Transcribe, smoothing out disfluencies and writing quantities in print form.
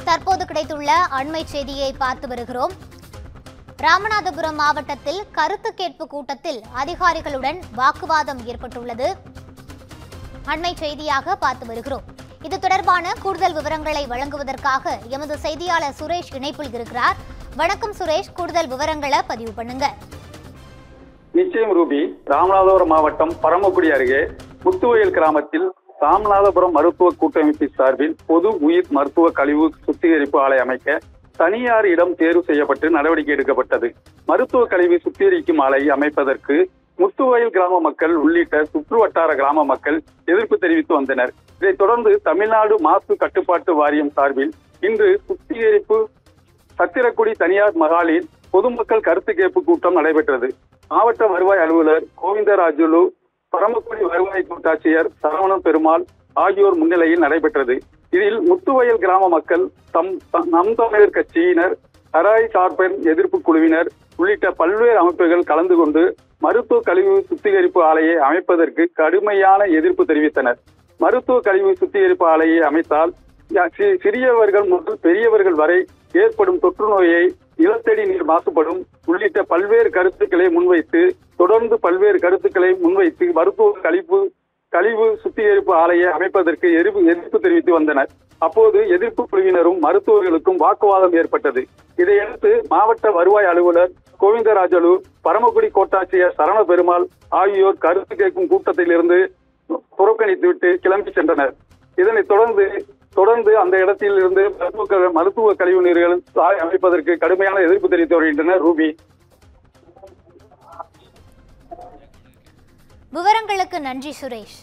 தற்போது கிடைத்துள்ள அண்மை செய்தியை பார்த்து வருகிறோம். ராமநாதபுரம் மாவட்டத்தில் கருத்து கேட்பு கூட்டத்தில் அதிகாரிகளுடன் வாக்குவாதம் ஏற்பட்டுள்ளது. அண்மை செய்தியாக பார்த்து வருகிறோம். இது தொடர்பான கூடுதல் விவரங்களை வழங்குவதற்காக எமது செய்தியாளர் சுரேஷ் இணைப்பில் இருக்கிறார். வணக்கம் சுரேஷ், கூடுதல் விவரங்களை பதிவு பண்ணுங்க. நிச்சயம் ரூபி. ராமநாதபுரம் மாவட்டம் பரமக்குடி அருகே முத்துவயல் கிராமத்தில் ராமநாதபுரம் மருத்துவ கூட்டமைப்பு சார்பில் பொது உயிர் மருத்துவ கழிவு சுத்திகரிப்பு ஆலை அமைக்க தனியார் இடம் தேர்வு செய்யப்பட்டு நடவடிக்கை எடுக்கப்பட்டது. மருத்துவ கழிவு சுத்திகரிக்கும் ஆலையை அமைப்பதற்கு முத்துவயல் கிராம மக்கள் உள்ளிட்ட சுற்று வட்டார கிராம மக்கள் எதிர்ப்பு தெரிவித்து வந்தனர். இதைத் தொடர்ந்து தமிழ்நாடு மாசு கட்டுப்பாட்டு வாரியம் சார்பில் இன்று சுத்திகரிப்பு சத்திரக்குடி தனியார் மகாலில் பொதுமக்கள் கருத்து கேட்பு கூட்டம் நடைபெற்றது. மாவட்ட வருவாய் அலுவலர் கோவிந்தராஜுலு, பரமக்குடி வருவாய் கோட்டாட்சியர் சரவணன் பெருமாள் ஆகியோர் முன்னிலையில் நடைபெற்றது. இதில் முத்துவயல் கிராம மக்கள், நம் தமிழர் கட்சியினர், தராய் சார்பெண் எதிர்ப்பு குழுவினர் உள்ளிட்ட பல்வேறு அமைப்புகள் கலந்து கொண்டு மருத்துவ கழிவு சுத்திகரிப்பு ஆலையை அமைப்பதற்கு கடுமையான எதிர்ப்பு தெரிவித்தனர். மருத்துவ கழிவு சுத்திகரிப்பு ஆலையை அமைத்தால் சிறியவர்கள் முதல் பெரியவர்கள் வரை ஏற்படும் தொற்று நோயை, நிலத்தடி நீர் மாசுபடும் உள்ளிட்ட பல்வேறு கருத்துக்களை முன்வைத்து மருத்துவ கழிவு சுத்திகரிப்பு ஆலையை அமைப்பதற்கு எதிர்ப்பு தெரிவித்து வந்தனர். அப்போது எதிர்ப்பு குழுவினரும் மருத்துவர்களுக்கும் வாக்குவாதம் ஏற்பட்டது. இதையடுத்து மாவட்ட வருவாய் அலுவலர் கோவிந்தராஜலு, பரமக்குடி கோட்டாட்சியர் சரவண பெருமாள் ஆகியோர் கருத்து கேட்கும் கூட்டத்தில் இருந்து புறக்கணித்துவிட்டு கிளம்பி சென்றனர். இதனைத் தொடர்ந்து அந்த இடத்தில் இருந்து மருத்துவ கழிவு நீர்கள் அமைப்பதற்கு கடுமையான எதிர்ப்பு தெரிவித்து வருகின்றனர். ரூபி, விவரங்களுக்கு நன்றி சுரேஷ்.